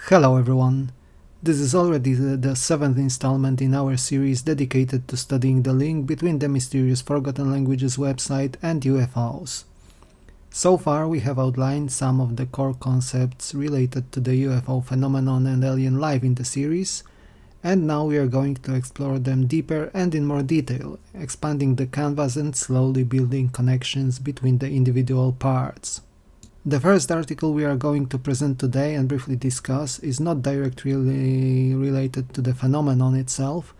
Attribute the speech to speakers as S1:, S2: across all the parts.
S1: Hello everyone! This is already the seventh installment in our series dedicated to studying the link between the mysterious Forgotten Languages website and UFOs. So far we have outlined some of the core concepts related to the UFO phenomenon and alien life in the series, and now we are going to explore them deeper and in more detail, expanding the canvas and slowly building connections between the individual parts. The first article we are going to present today and briefly discuss is not directly related to the phenomenon itself,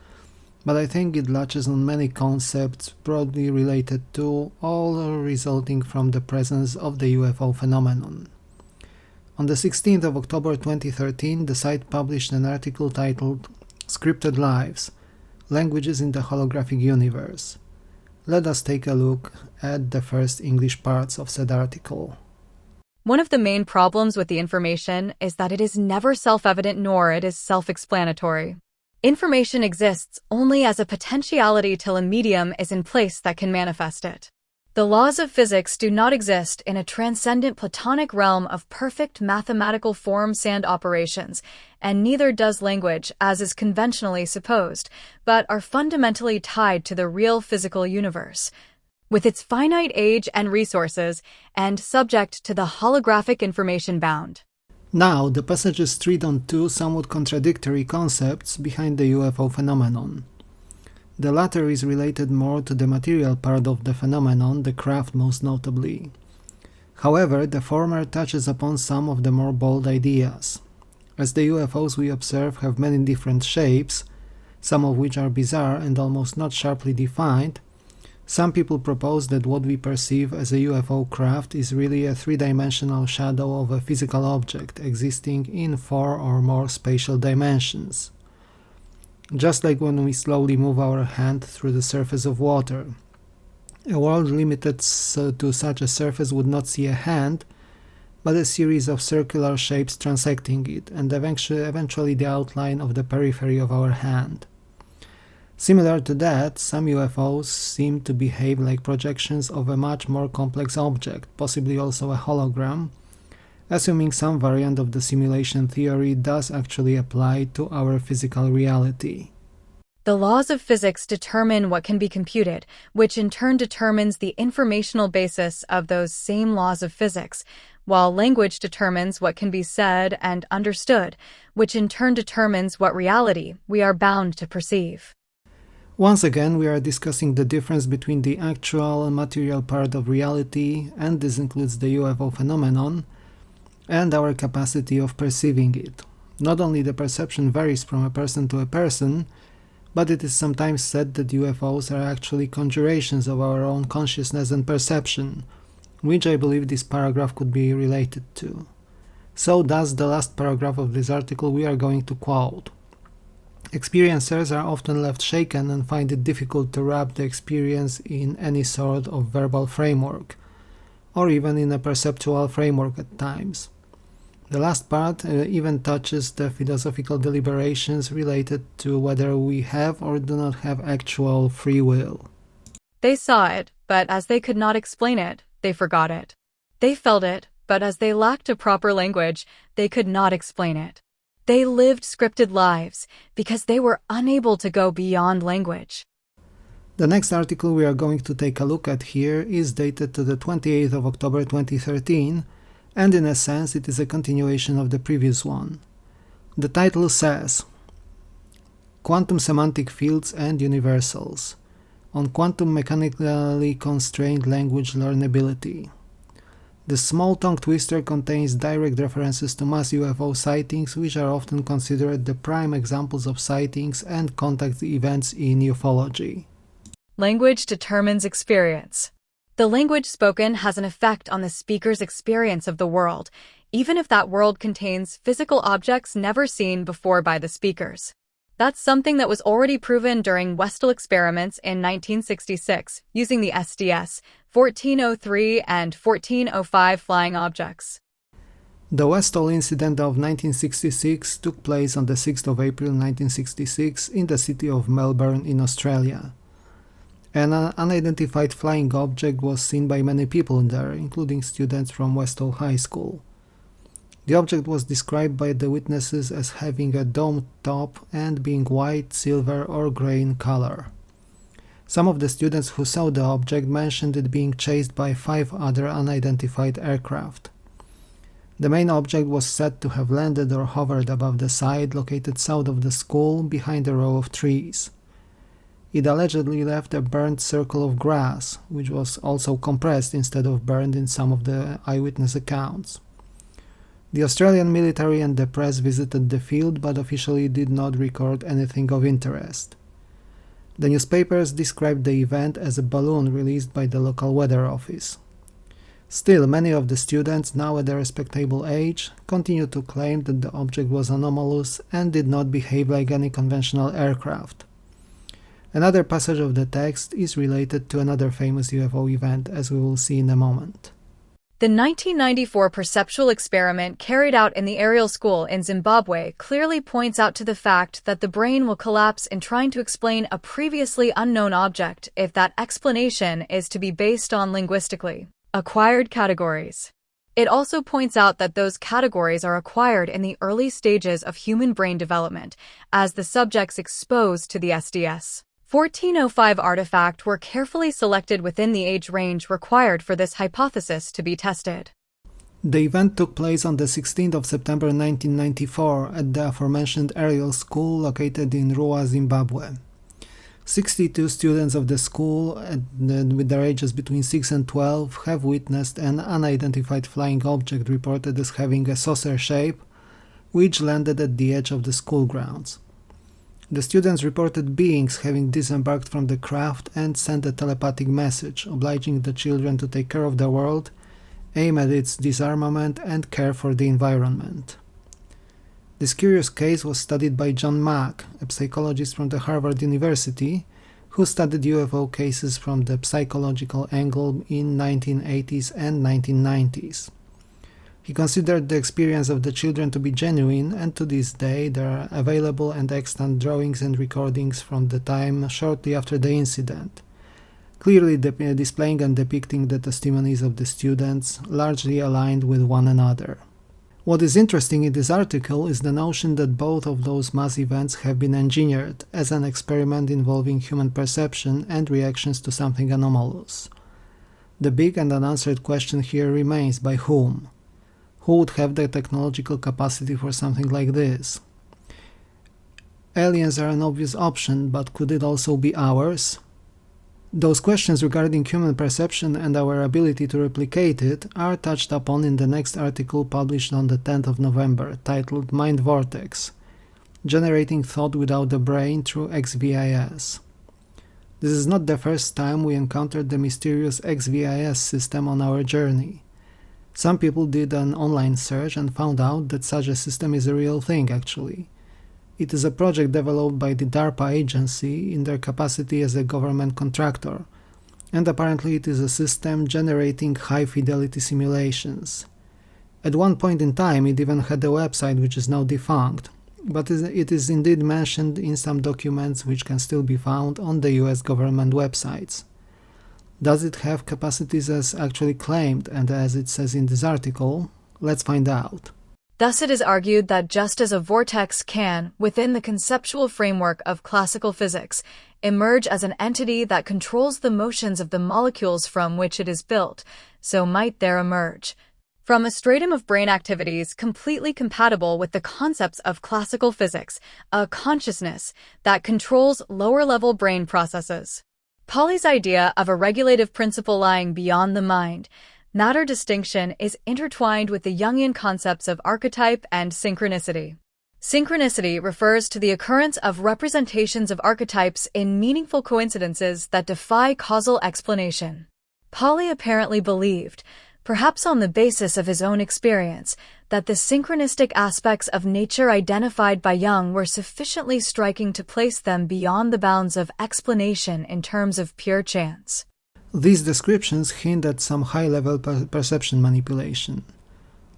S1: but I think it latches on many concepts broadly related to, all resulting from the presence of the UFO phenomenon. On the 16th of October 2013, the site published an article titled "Scripted Lives: Languages in the Holographic Universe." Let us take a look at the first English parts of said article.
S2: One of the main problems with the information is that it is never self-evident nor it is self-explanatory. Information exists only as a potentiality till a medium is in place that can manifest it. The laws of physics do not exist in a transcendent Platonic realm of perfect mathematical forms and operations, and neither does language as is conventionally supposed, but are fundamentally tied to the real physical universe, with its finite age and resources, and subject to the holographic information bound.
S1: Now, the passages treat on two somewhat contradictory concepts behind the UFO phenomenon. The latter is related more to the material part of the phenomenon, the craft most notably. However, the former touches upon some of the more bold ideas. As the UFOs we observe have many different shapes, some of which are bizarre and almost not sharply defined, some people propose that what we perceive as a UFO craft is really a three-dimensional shadow of a physical object existing in four or more spatial dimensions. Just like when we slowly move our hand through the surface of water. A world limited to such a surface would not see a hand, but a series of circular shapes transecting it, and eventually the outline of the periphery of our hand. Similar to that, some UFOs seem to behave like projections of a much more complex object, possibly also a hologram, assuming some variant of the simulation theory does actually apply to our physical reality.
S2: The laws of physics determine what can be computed, which in turn determines the informational basis of those same laws of physics, while language determines what can be said and understood, which in turn determines what reality we are bound to perceive.
S1: Once again, we are discussing the difference between the actual and material part of reality, and this includes the UFO phenomenon, and our capacity of perceiving it. Not only the perception varies from a person to a person, but it is sometimes said that UFOs are actually conjurations of our own consciousness and perception, which I believe this paragraph could be related to. So does the last paragraph of this article we are going to quote. Experiencers are often left shaken and find it difficult to wrap the experience in any sort of verbal framework, or even in a perceptual framework at times. The last part even touches the philosophical deliberations related to whether we have or do not have actual free will.
S2: They saw it, but as they could not explain it, they forgot it. They felt it, but as they lacked a proper language, they could not explain it. They lived scripted lives because they were unable to go beyond language.
S1: The next article we are going to take a look at here is dated to the 28th of October 2013, and in a sense it is a continuation of the previous one. The title says, "Quantum Semantic Fields and Universals on Quantum Mechanically Constrained Language Learnability." The small tongue twister contains direct references to mass UFO sightings, which are often considered the prime examples of sightings and contact events in ufology.
S2: Language determines experience. The language spoken has an effect on the speaker's experience of the world, even if that world contains physical objects never seen before by the speakers. That's something that was already proven during Westall experiments in 1966 using the SDS, 1403 and 1405 flying objects.
S1: The Westall incident of 1966 took place on the 6th of April 1966 in the city of Melbourne in Australia. An unidentified flying object was seen by many people there, including students from Westall High School. The object was described by the witnesses as having a domed top and being white, silver, or grey in color. Some of the students who saw the object mentioned it being chased by 5 other unidentified aircraft. The main object was said to have landed or hovered above the site located south of the school behind a row of trees. It allegedly left a burnt circle of grass, which was also compressed instead of burned in some of the eyewitness accounts. The Australian military and the press visited the field but officially did not record anything of interest. The newspapers described the event as a balloon released by the local weather office. Still, many of the students, now at a respectable age, continue to claim that the object was anomalous and did not behave like any conventional aircraft. Another passage of the text is related to another famous UFO event, as we will see in a moment.
S2: The 1994 perceptual experiment carried out in the Ariel School in Zimbabwe clearly points out to the fact that the brain will collapse in trying to explain a previously unknown object if that explanation is to be based on linguistically acquired categories. It also points out that those categories are acquired in the early stages of human brain development as the subjects exposed to the SDS 1405 artifact were carefully selected within the age range required for this hypothesis to be tested.
S1: The event took place on the 16th of September 1994 at the aforementioned Ariel School located in Ruwa, Zimbabwe. 62 students of the school, with their ages between 6 and 12, have witnessed an unidentified flying object reported as having a saucer shape, which landed at the edge of the school grounds. The students reported beings having disembarked from the craft and sent a telepathic message, obliging the children to take care of the world, aim at its disarmament, and care for the environment. This curious case was studied by John Mack, a psychologist from the Harvard University, who studied UFO cases from the psychological angle in 1980s and 1990s. He considered the experience of the children to be genuine, and to this day there are available and extant drawings and recordings from the time shortly after the incident, clearly displaying and depicting the testimonies of the students, largely aligned with one another. What is interesting in this article is the notion that both of those mass events have been engineered as an experiment involving human perception and reactions to something anomalous. The big and unanswered question here remains: by whom? Who would have the technological capacity for something like this? Aliens are an obvious option, but could it also be ours? Those questions regarding human perception and our ability to replicate it are touched upon in the next article published on the 10th of November, titled Mind Vortex: Generating Thought Without the Brain Through XViS. This is not the first time we encountered the mysterious XViS system on our journey. Some people did an online search and found out that such a system is a real thing, actually. It is a project developed by the DARPA agency in their capacity as a government contractor, and apparently it is a system generating high-fidelity simulations. At one point in time it even had a website which is now defunct, but it is indeed mentioned in some documents which can still be found on the US government websites. Does it have capacities as actually claimed and as it says in this article? Let's find out.
S2: Thus it is argued that just as a vortex can, within the conceptual framework of classical physics, emerge as an entity that controls the motions of the molecules from which it is built, so might there emerge, from a stratum of brain activities completely compatible with the concepts of classical physics, a consciousness that controls lower-level brain processes. Pauli's idea of a regulative principle lying beyond the mind-matter distinction is intertwined with the Jungian concepts of archetype and synchronicity. Synchronicity refers to the occurrence of representations of archetypes in meaningful coincidences that defy causal explanation. Pauli apparently believed, perhaps on the basis of his own experience, that the synchronistic aspects of nature identified by Jung were sufficiently striking to place them beyond the bounds of explanation in terms of pure chance.
S1: These descriptions hint at some high-level perception manipulation.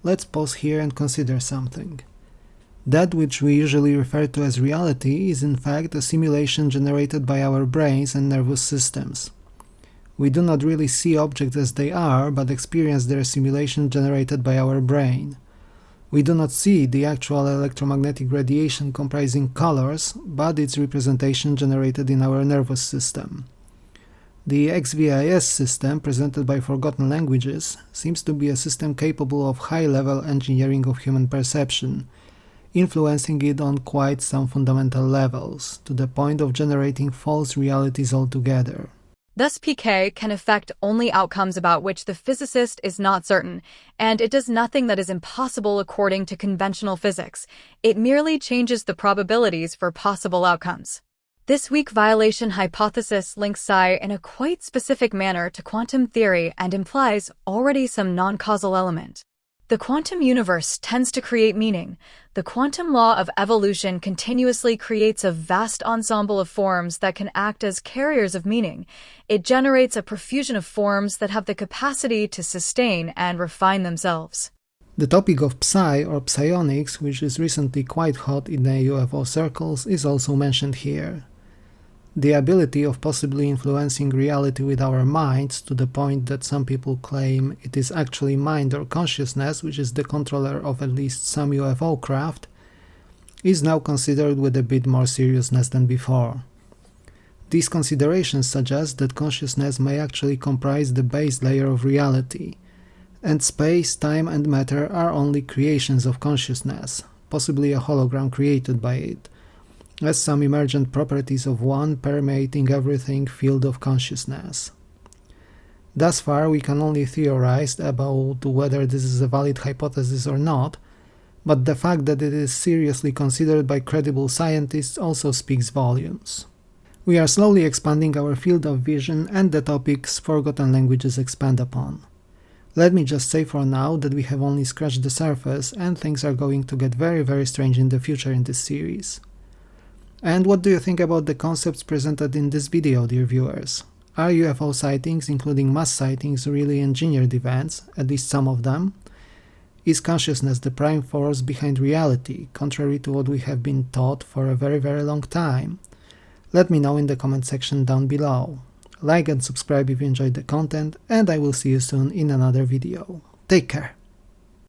S1: Let's pause here and consider something. That which we usually refer to as reality is in fact a simulation generated by our brains and nervous systems. We do not really see objects as they are, but experience their simulation generated by our brain. We do not see the actual electromagnetic radiation comprising colors, but its representation generated in our nervous system. The XViS system, presented by Forgotten Languages, seems to be a system capable of high-level engineering of human perception, influencing it on quite some fundamental levels, to the point of generating false realities altogether.
S2: Thus, PK can affect only outcomes about which the physicist is not certain, and it does nothing that is impossible according to conventional physics. It merely changes the probabilities for possible outcomes. This weak violation hypothesis links psi in a quite specific manner to quantum theory and implies already some non-causal element. The quantum universe tends to create meaning. The quantum law of evolution continuously creates a vast ensemble of forms that can act as carriers of meaning. It generates a profusion of forms that have the capacity to sustain and refine themselves.
S1: The topic of psi or psionics, which is recently quite hot in the UFO circles, is also mentioned here. The ability of possibly influencing reality with our minds to the point that some people claim it is actually mind or consciousness which is the controller of at least some UFO craft, is now considered with a bit more seriousness than before. These considerations suggest that consciousness may actually comprise the base layer of reality, and space, time and matter are only creations of consciousness, possibly a hologram created by it, as some emergent properties of one permeating everything field of consciousness. Thus far we can only theorize about whether this is a valid hypothesis or not, but the fact that it is seriously considered by credible scientists also speaks volumes. We are slowly expanding our field of vision and the topics Forgotten Languages expand upon. Let me just say for now that we have only scratched the surface and things are going to get very strange in the future in this series. And what do you think about the concepts presented in this video, dear viewers? Are UFO sightings, including mass sightings, really engineered events, at least some of them? Is consciousness the prime force behind reality, contrary to what we have been taught for a very long time? Let me know in the comment section down below. Like and subscribe if you enjoyed the content, and I will see you soon in another video. Take care!